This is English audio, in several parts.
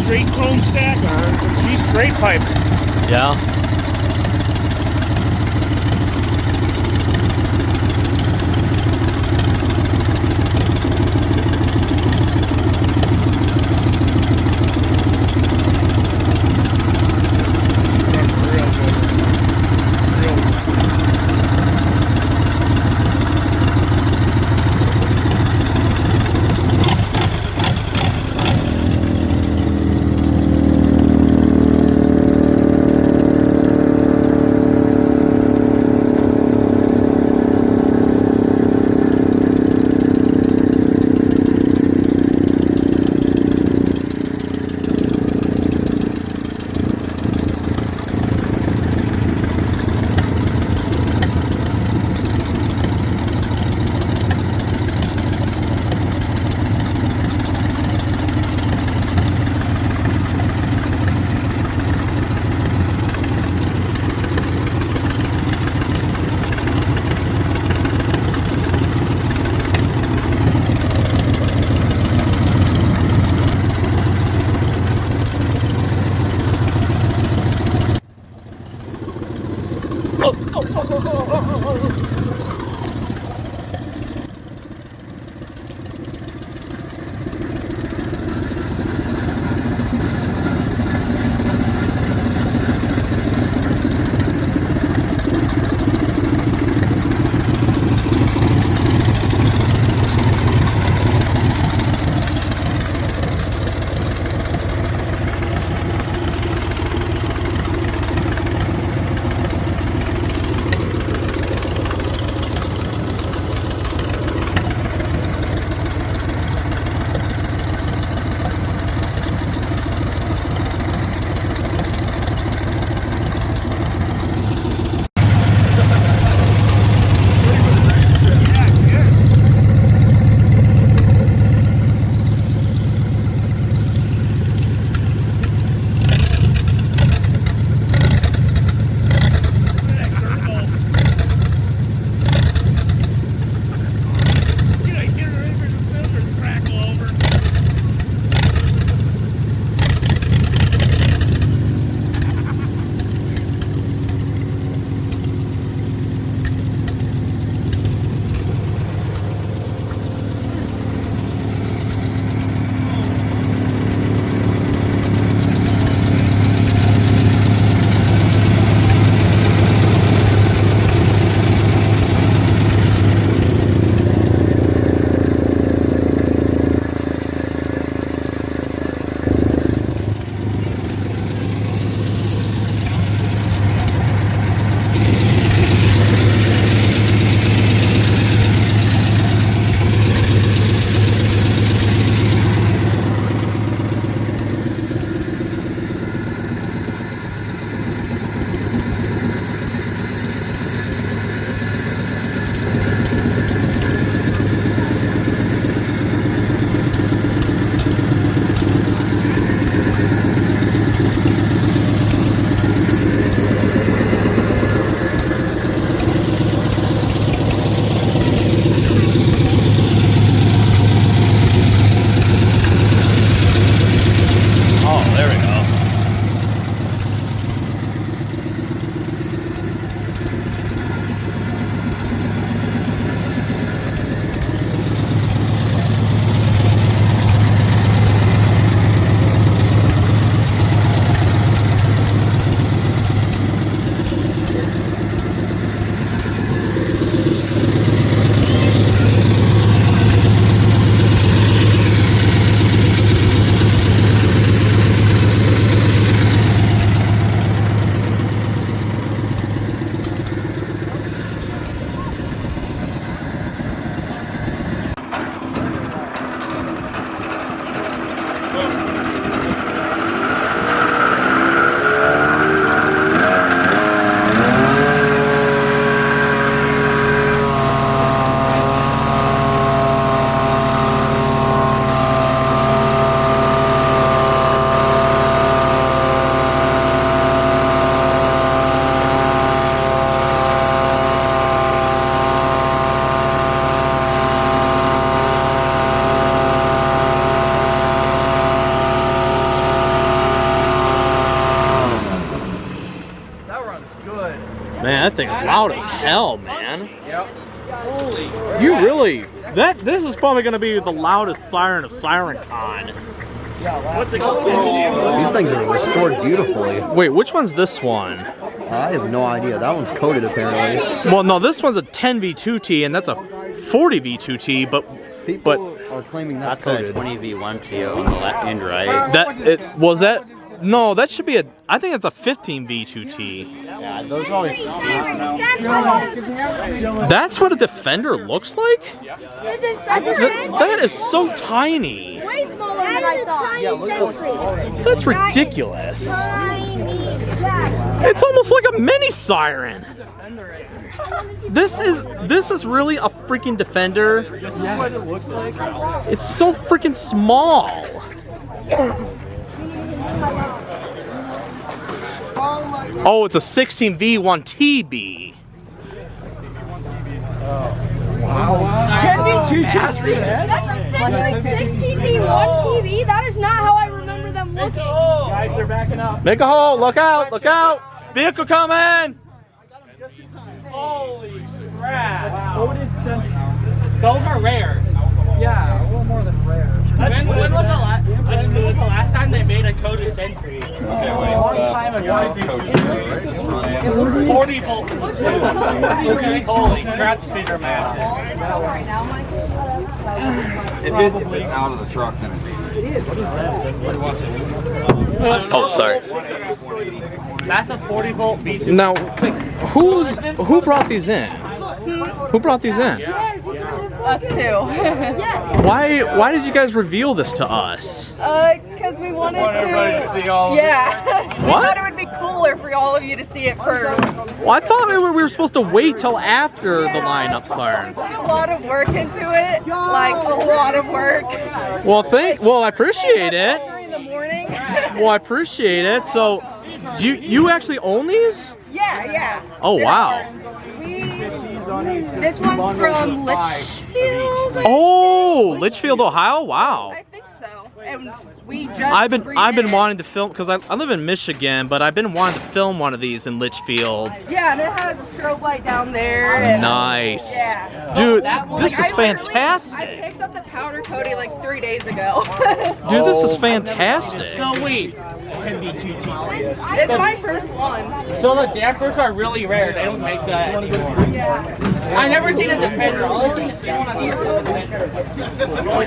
straight chrome stack on. She's straight pipe. Yeah. that thing is loud as hell, man. Yep. Holy. You really, this is probably gonna be the loudest siren of SirenCon. What's it called? These things are restored beautifully. Wait, which one's this one? I have no idea. That one's coded apparently. Well, no, this one's a 10V2T and that's a 40V2T, but People are claiming that's coded. 20V1T on the left and right. was that? No, that should be I think it's a 15V2T. Yeah, those always. That's what a Defender looks like? That is so tiny. Way smaller than I thought. That's ridiculous. It's almost like a mini Siren. This is really a freaking Defender. This is what it looks like. It's so freaking small. Oh, it's a 16V1TB. Wow. 10V2 That's a Sentry 16V1 TV. That is not how I remember them looking. Guys, they're backing up. Make a hole, look out, look out. Vehicle coming. Holy crap. Wow. Those are rare. Yeah, a little more than rare. When was the last time they made a coded Sentry? Okay, wait. A long time ago. 40 volt. Holy crap, these things are massive. If it's out of the truck, then it is. What is that? Oh, sorry. That's a 40 volt V2. Now, who brought these in? Who brought these in? Us too. Why did you guys reveal this to us? Because we wanted to see all yeah. We What? thought it would be cooler for all of you to see it first. Well, I thought we were supposed to wait till after the lineup sirens. We put a lot of work into it, like a lot of work. Well, I appreciate it. 3 in the morning. Well, I appreciate it. So, do you actually own these? Yeah. Oh, wow. This one's from Litchfield. Oh, Litchfield, Ohio. Wow. I think so. And we just I've been redid it. wanting to film because I live in Michigan, but I've been wanting to film one of these in Litchfield. Yeah, and it has a strobe light down there. And Nice. Yeah. Dude, Like, this is I literally- fantastic. I picked up the powder coating like 3 days ago. Dude, this is fantastic. So wait, 10V2T. It's my first one. So the dampers are really rare. They don't make that anymore. Yeah. I've never seen a Defender. All I've seen is one of these.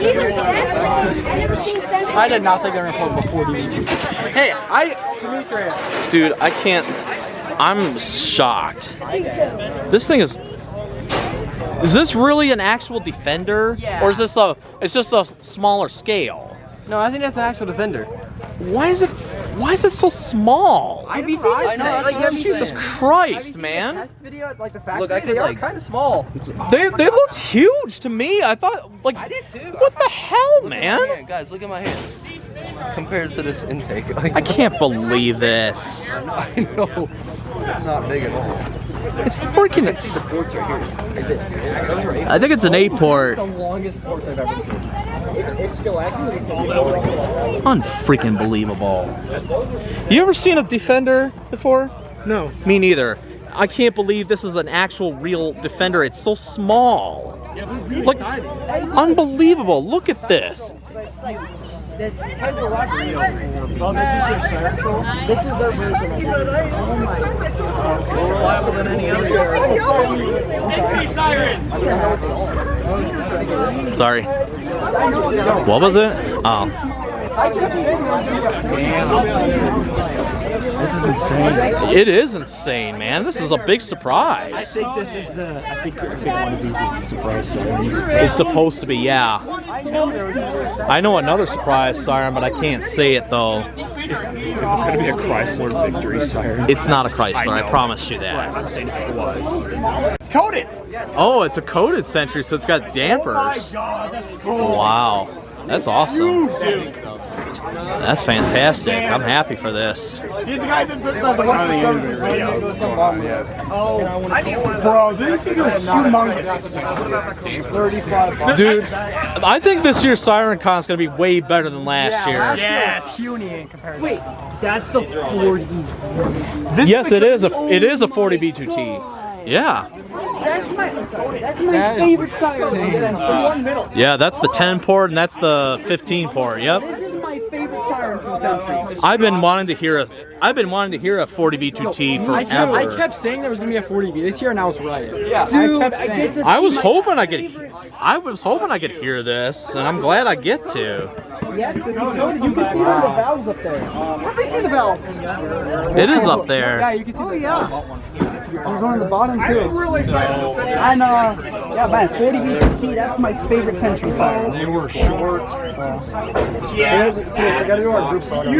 These are Sentry. I never seen Sentry. I did not think they were going to put before DV2. Hey, Dimitri. Dude, I can't. I'm shocked. This thing is. Is this really an actual Defender? Yeah. Or is this it's just a smaller scale? No, I think that's an actual Defender. Why is it so small? I've seen it. Jesus Christ, man. Test video, like the factory, they are kind of small. They looked huge to me. I thought, like, I did too. what the hell, man? Man, guys, look at my hands. Compared to this intake. Like, I can't believe this. I know. It's not big at all. It's freaking. See the ports right here. I think it's an 8-port. The longest ports I've ever seen. It's still accurate. Unfreaking believable. You ever seen a Defender before? No. Me neither. I can't believe this is an actual real Defender. It's so small. Like, unbelievable. Look at this. It's time to watch video. Oh, this is their SirenCon? This is their version. Oh my god. More reliable than any other. Sentry Siren! Sorry. What was it? Oh. This is insane. It is insane, man. This is a big I surprise. think this is I think one of these is the surprise sirens. It's supposed to be, yeah. I know another surprise siren, but I can't say it though. It was going to be a Chrysler Victory siren. It's not a Chrysler, I know. promise you But that. I'm saying if it was. It's coded. Oh, it's a coded Sentry, so it's got dampers. Oh my god, that's cool. Wow. That's awesome. That's fantastic. I'm happy for this. He's the guy that does the Western services. Bro, this is humongous. 35 Dude, I think this year's SirenCon is going to be way better than last year. Yes. puny in comparison. Wait, that's a 40. Yes, it is a 40 B2T. Yeah. That's my favorite siren. Yeah, that's the 10 port and that's the 15 port. Yep. This is my favorite siren from Sentry. I've been wanting to hear a 40 B2T forever. I kept saying there was gonna be a 40B this year, and I was right. Yeah, Dude, I kept saying. I was hoping I could hear this, and I'm glad I get to. Yes, if you can see the valves up there. Let me see the valves. It is up there. Yeah, you can see. Oh yeah. There's one on the bottom too. And yeah, man, 40 BTT, that's my favorite Sentry siren. They were short. Yeah. I gotta do our group photo.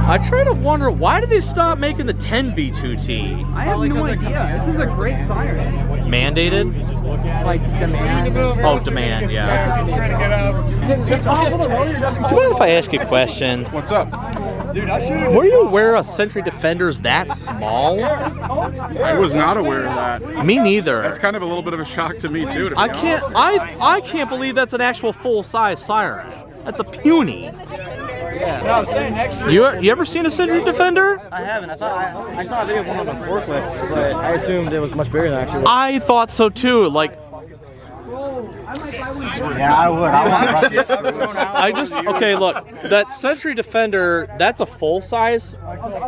I try to wonder, why did they stop making the 10 B2T? I have no idea. This is a great siren. Mandated? Like demand. Oh, demand, yeah. Do you mind if I ask you a question? What's up? Were you aware of Sentry Defenders that small? I was not aware of that. Me neither. That's kind of a little bit of a shock to me too. To be I can't believe that's an actual full-size siren. That's a puny. You ever seen a Sentry Defender? I haven't. I saw a video of one on a forklift, but I assumed it was much bigger than actually. I thought so too. Like, Yeah, I would. okay, look, that Sentry Defender, that's a full-size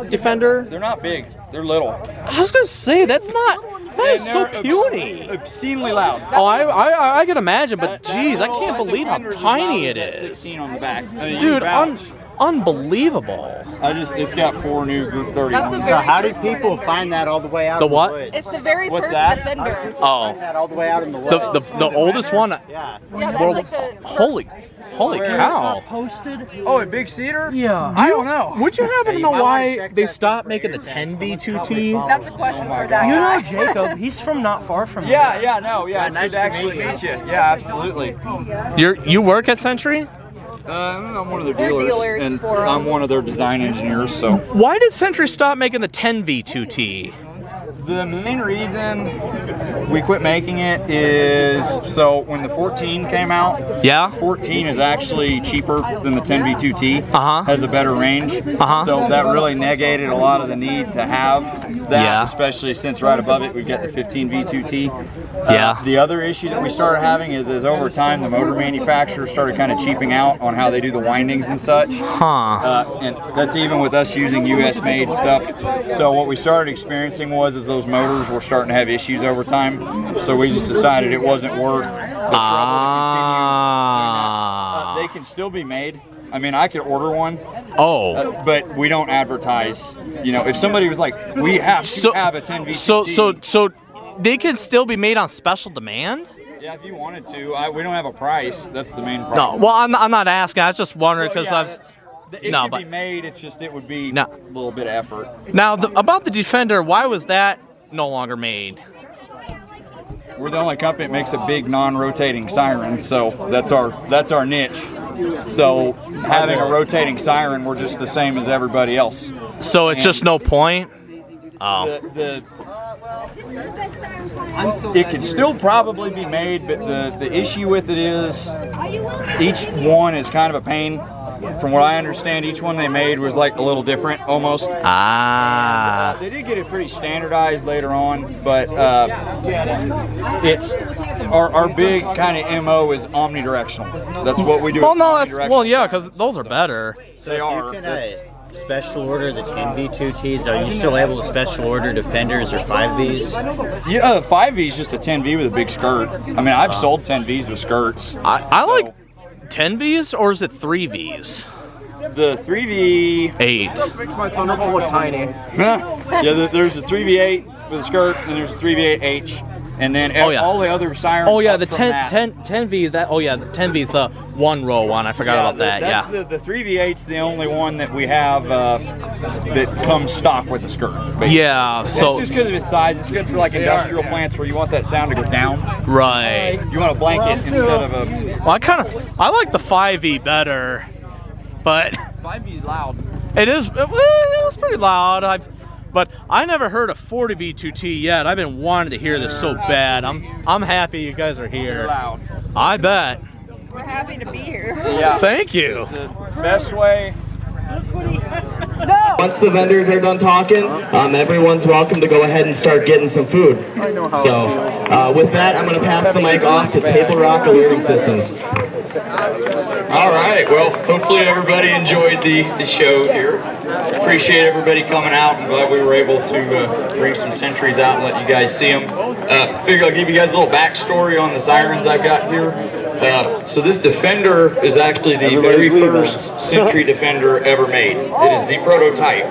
Defender. They're not big. They're little. I was gonna say that is so puny. Obscenely loud. Oh, I can imagine, but geez, I can't believe how tiny it is. 16 on the back. I mean, Dude, unbelievable. It's got 4 new Group 30. That's the So very how do first people Defender. find that all the way out? The in what? woods? It's the very What's first that? Defender. Oh, That all the way out in the woods. the oldest one. Yeah. Yeah, that's Well, like the holy cow! Posted. Oh, a big cedar? Yeah. I don't know. Would you happen to you know might wanna why check they that stopped for making the 10 B2T? That's a question for that You guy. know Jacob, he's from not far from here. Yeah, it's nice good to actually to meet meet you. Yeah, absolutely. You work at Sentry? I'm one of their They're dealers, dealers and for 'em. I'm one of their design engineers. So Why did Sentry stop making the 10 V2T? the main reason we quit making it is so when the 14 came out, Yeah. 14 is actually cheaper than the 10 V2T. Has a better range. So that really negated a lot of the need to have that, Yeah. especially since right above it we've got the 15 V2T. Yeah. The other issue that we started having is over time the motor manufacturers started kind of cheaping out on how they do the windings and such. And that's even with us using US made stuff. So what we started experiencing was those motors were starting to have issues over time. So we just decided it wasn't worth the trouble to continue doing that. They can still be made. I mean, I could order one, but we don't advertise. You know, if somebody was like, we have to have a 10 V2T. So they can still be made on special demand? Yeah, if you wanted to. We don't have a price. That's the main No, problem. well, I'm not asking. I was just wondering because It no, could but be made. It's just it would be No. a little bit of effort. now about the Defender, why was that no longer made? We're the only company that makes a big non-rotating siren, so that's our niche. So having a rotating siren, we're just the same as everybody else. So it's just no point. Oh, It could still probably be made, but the issue with it is each one is kind of a pain. From what I understand, each one they made was like a little different almost. They did get it pretty standardized later on, but it's our big kind of MO is omnidirectional. That's what we do. Well, no, because those are better. They are. Special order the 10V2Ts. Are you still able to special order Defenders or 5Vs? Yeah, 5V is just a 10V with a big skirt. I mean, I've sold 10Vs with skirts. I like 10Vs, or is it 3Vs? The 3V 8. Makes my Thunderbolt look tiny. yeah, there's a 3V8 with a skirt, and there's a 3V8H. And then Oh, yeah. all the other sirens. Oh yeah, up the from 10V. That oh yeah, the 10V is the 1-row one. I forgot about that. That's Yeah. the 3V8's the only one that we have that comes stock with a skirt. Basically. Yeah. So it's just because of its size. It's good for like industrial plants where you want that sound to go down. right. You want a blanket instead of a. Well, I like the 5V better, but 5V is loud. it is. It was pretty loud. But I never heard a 40V2T yet. I've been wanting to hear this so bad. I'm happy you guys are here. Loud. I bet. We're happy to be here. Yeah. Thank you. The best way. Once the vendors are done talking, everyone's welcome to go ahead and start getting some food. So with that, I'm going to pass the mic off to Table Rock Alerting Systems. All right. Well, hopefully everybody enjoyed the show here. Appreciate everybody coming out. I'm glad we were able to bring some Sentries out and let you guys see them. Figure I'll give you guys a little backstory on the Sirens I've got here. So this Defender is actually the very first Sentry Defender ever made. It is the prototype.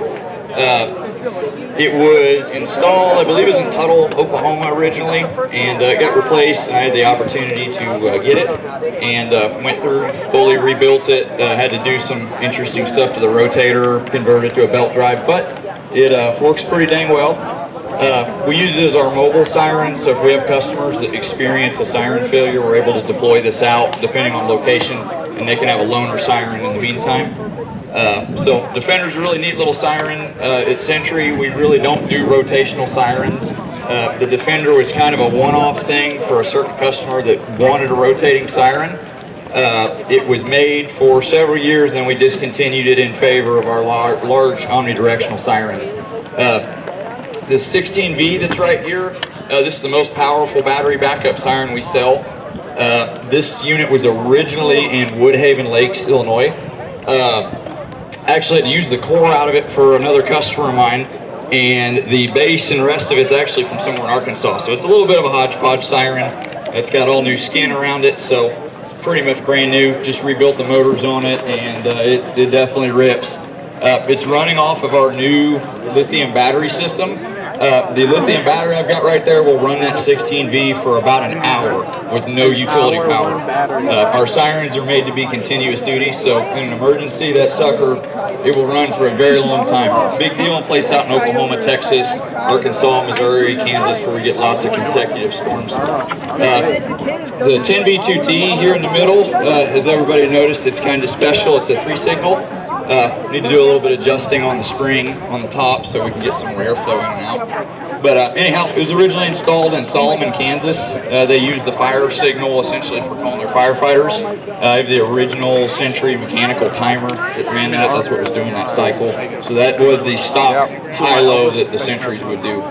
It was installed, I believe it was in Tuttle, Oklahoma originally, and it got replaced, and I had the opportunity to get it, and went through, fully rebuilt it, had to do some interesting stuff to the rotator, convert it to a belt drive, but it works pretty dang well. We use it as our mobile siren, so if we have customers that experience a siren failure, we're able to deploy this out depending on location, and they can have a loaner siren in the meantime. So Defender's a really neat little siren. At Sentry, we really don't do rotational sirens. The Defender was kind of a one-off thing for a certain customer that wanted a rotating siren. It was made for several years, then we discontinued it in favor of our large omnidirectional sirens. This 16V that's right here, this is the most powerful battery backup siren we sell. This unit was originally in Woodhaven Lakes, Illinois. Actually, I had to use the core out of it for another customer of mine, and the base and the rest of it's actually from somewhere in Arkansas. So it's a little bit of a hodgepodge siren. It's got all new skin around it, so it's pretty much brand new. Just rebuilt the motors on it, and it definitely rips. It's running off of our new lithium battery system. The lithium battery I've got right there will run that 16V for about an hour with no utility power. Our sirens are made to be continuous duty, so in an emergency, that sucker, it will run for a very long time. Big deal in place out in Oklahoma, Texas, Arkansas, Missouri, Kansas, where we get lots of consecutive storms. The 10V2T here in the middle, as everybody noticed, it's kind of special. It's a 3-signal. Need to do a little bit of adjusting on the spring on the top so we can get some more airflow in and out. But anyhow, it was originally installed in Solomon, Kansas. They use the fire signal essentially for calling their firefighters. I have the original Sentry mechanical timer that ran that. That's what was doing that cycle. So that was the stock high-low that the Sentries would do.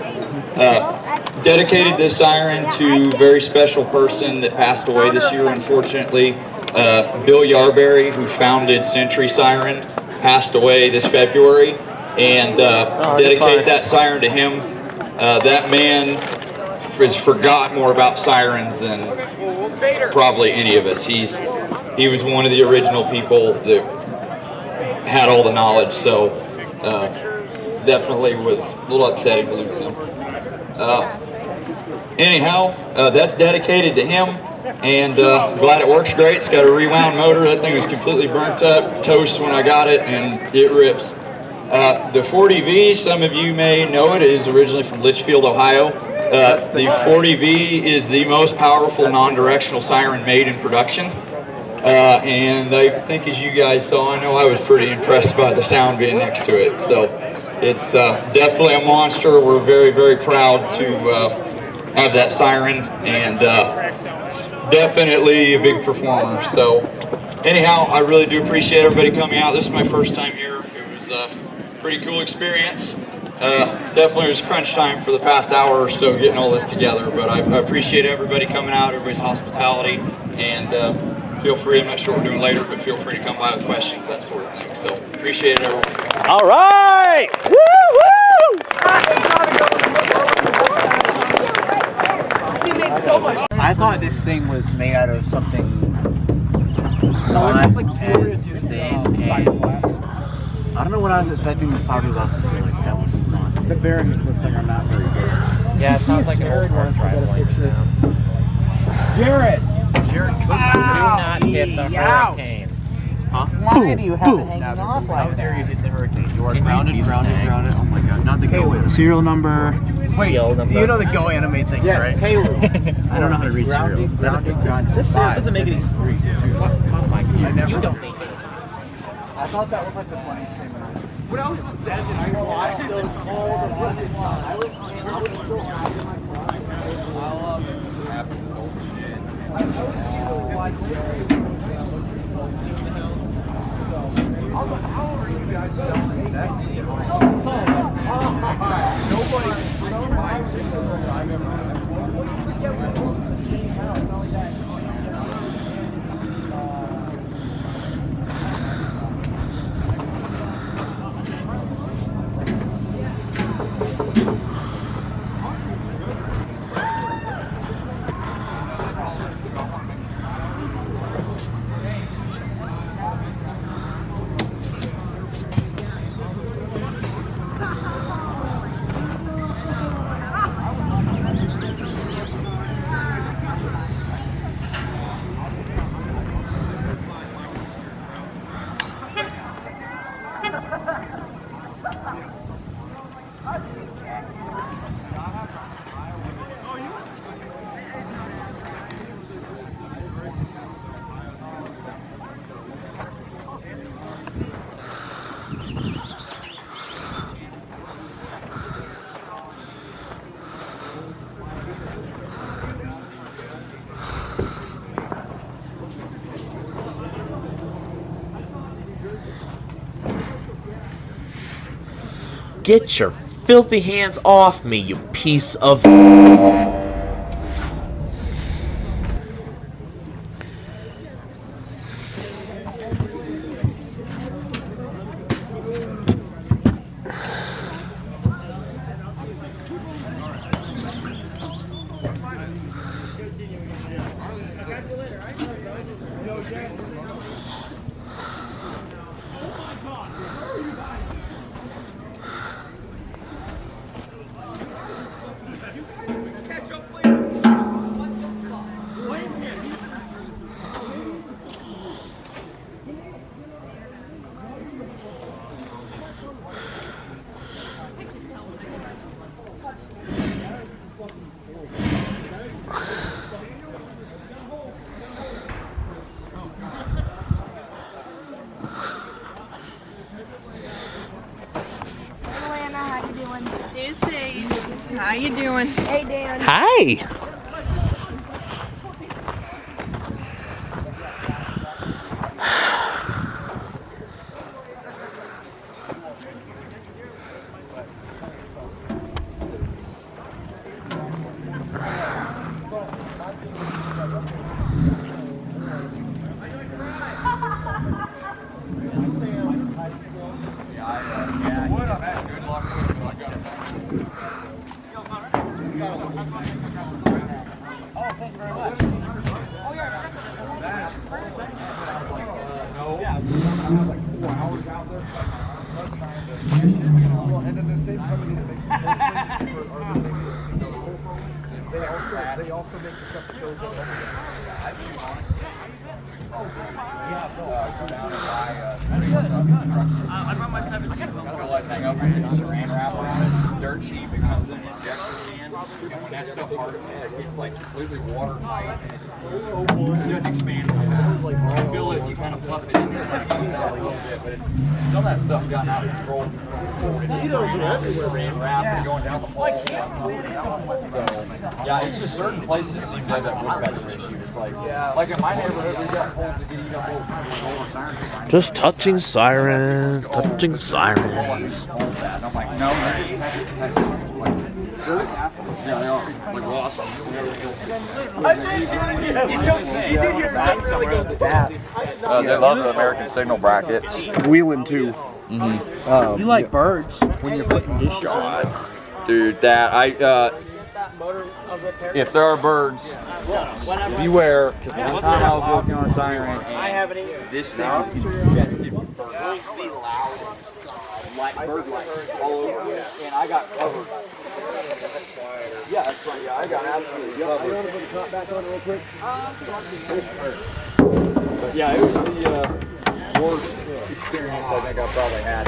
Dedicated this siren to a very special person that passed away this year, unfortunately. Bill Yarberry, who founded Sentry Siren, passed away this February, and dedicated that siren to him. That man has forgot more about sirens than probably any of us. He was one of the original people that had all the knowledge, so definitely was a little upsetting to lose him. Anyhow, that's dedicated to him. And glad it works great. It's got a rewound motor. That thing was completely burnt up, toast when I got it, and it rips. The 40V, some of you may know it, is originally from Litchfield, Ohio. The 40V is the most powerful non-directional siren made in production. And I think as you guys saw, I know I was pretty impressed by the sound being next to it. So it's definitely a monster. We're very, very proud to have that siren, and it's definitely a big performer. So anyhow, I really do appreciate everybody coming out. This is my first time here. It was a pretty cool experience. Definitely was crunch time for the past hour or so getting all this together, but I appreciate everybody coming out, everybody's hospitality, and feel free, I'm not sure what we're doing later, but feel free to come by with questions, that sort of thing. So appreciate it, everyone. All right! Woo woo! I thought this thing was made out of something live and thin, and I don't know what I was expecting the fiberglass to feel like. That was not. The bearings in this thing are not very good. Yeah, it sounds like an old car driveway. Jared! Do not hit the hurricane. Why do you have it hanging off like that? How dare you hit the hurricane? You are grounded. Oh my god, not the go anime. Serial number. Wait, you know the go anime things, right? I don't know how to read serials. This serial doesn't make any sense. Oh my god. You don't make it. I thought that was like the funniest thing when I was 7. I watched those all the fucking time. I was so happy in my prime. I love happy old shit. I was so like I was like, how are you guys selling that? Get your filthy hands off me, you piece of... How you doing? Hey, Dan. Hi! They also make the stuff that goes on. I run my 17. Hang up and saran wrap around it. Dirt cheap. It comes in an injector can. And when that stuff hardens, it's like completely watertight. And it doesn't expand. You fill it, you kind of puff it in there, and it comes out a little bit. But some of that stuff got out of control. Saran wrap and going down the hall. So, yeah, it's just certain places seem to have that wood factor issue. It's like in my neighborhood, we've got holes that get eaten up over Siren. Just touching sirens, touching sirens. I'm like, no, yeah, they are. Like lost. They love the American Signal brackets. Wheeling too. Mm-hmm. You like birds when you're putting dishes on. Dude, if there are birds, beware, because one time I was working on a siren and this thing was infested with birds. Really loud, like bird lights all over, and I got covered. Yeah, that's right. Yeah, I got absolutely covered. You want to put the top back on real quick? But yeah, it was the worst experience I think I probably had.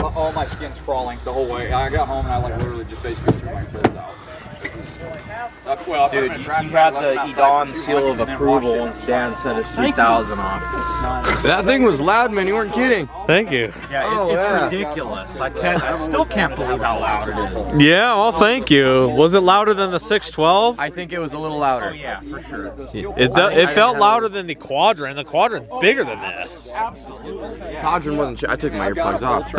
All my skin's crawling the whole way. I got home and I like literally just basically threw my clothes out. Well, dude, you got the Edon seal of approval once Dan said his 3,000 off. That thing was loud, man. You weren't kidding. Thank you. Yeah, it's ridiculous. I still can't believe how loud it is. Yeah, well, thank you. Was it louder than the 612? I think it was a little louder. Oh yeah, for sure. It felt louder than the Quadrant. The Quadrant's bigger than this. Absolutely. Quadrant wasn't. I took my earplugs off.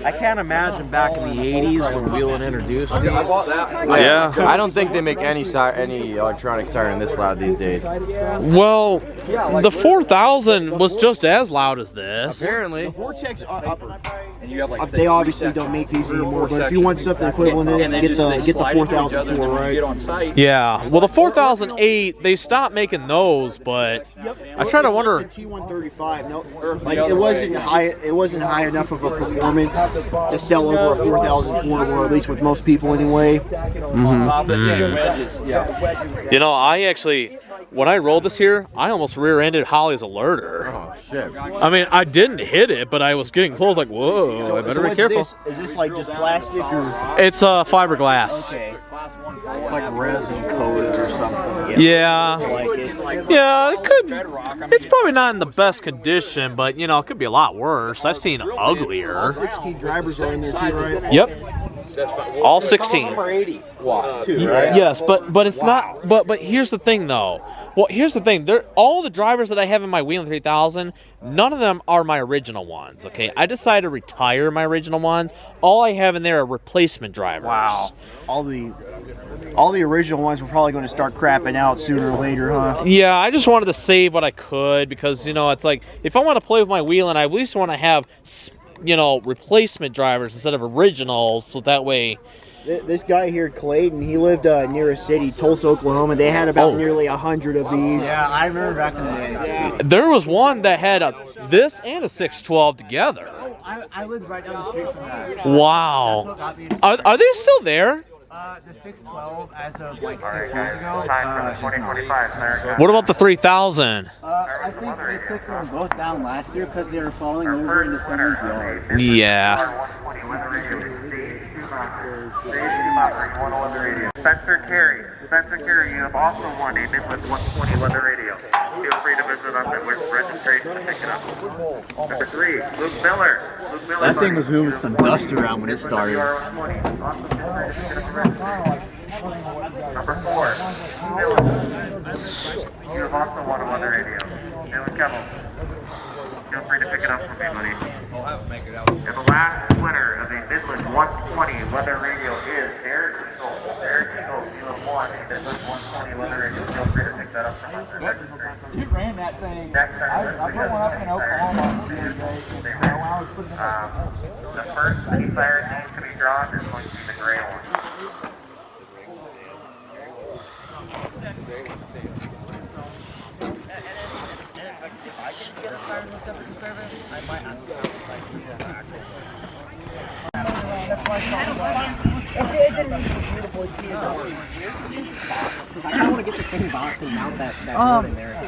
I can't imagine back in the 80s when Wheelin introduced these. Yeah. I don't think they make any electronic siren this loud these days. Well, the 4000 was just as loud as this. Apparently. The Vortex upper. And you have like They obviously don't make these anymore, but if you want something equivalent, get the 4004, right? Yeah. Well, the 4008, they stopped making those, but I try to wonder. The T135, no, like it wasn't high enough of a performance to sell over a 4004, or at least with most people anyway. You know, I actually, when I rolled this here, I almost rear-ended Holly's alerter. Oh shit. I mean, I didn't hit it, but I was getting close, like, whoa, I better be careful. Is this like just plastic or? It's fiberglass. Okay. It's like resin coated or something. Yeah. Yeah, it could. bedrock. It's probably not in the best condition, but you know, it could be a lot worse. I've seen uglier. 16 drivers are in there too, right? Yep. All 16. 80 watt too, right? Yes, but it's not. But here's the thing, though. Well, here's the thing. All the drivers that I have in my Wheelin' 3000, none of them are my original ones. Okay, I decided to retire my original ones. All I have in there are replacement drivers. Wow. All the original ones were probably going to start crapping out sooner or later, huh? Yeah, I just wanted to save what I could because, you know, it's like if I want to play with my Wheelin', I at least want to have, you know, replacement drivers instead of originals, so that way. This guy here, Clayton, he lived near a city, Tulsa, Oklahoma. They had about nearly 100 of these. Yeah, I remember back in the day. Yeah. There was one that had this and a 612 together. I lived right down the street from that. Wow. Are they still there? The 612, as of like 6 years ago, What about the 3000? I think they took them both down last year because they were falling over into someone's yard. Yeah. Spencer Carey, you have also won a Midwest 120 weather radio. Feel free to visit us at registration to pick it up. Number 3, Luke Miller. That thing was moving some dust around when it started. Number 4, Dylan. You have also won a weather radio. Dylan Kettle. Feel free to pick it up from me, buddy. And the last winner of the Midland 120 weather radio is Eric Eagle. Eric Eagle, you have won a Midland 120 weather radio. Feel free to pick that up from us. You ran that thing. I put one up in Oklahoma. The first Siren name to be drawn is going to be the gray one.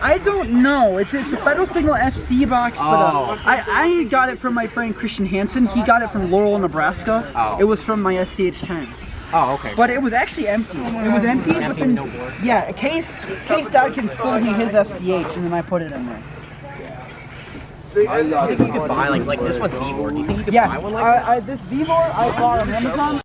I don't know. It's a Federal Signal FC box, but I got it from my friend Christian Hansen. He got it from Laurel, Nebraska. It was from my STH-10. Oh, okay. But it was actually empty. It was empty, but then Case Dodkin sold me his FCH, and then I put it in there. I think you could buy like this one's V-board. Do you think you could buy one like that? This V-board I bought on Amazon.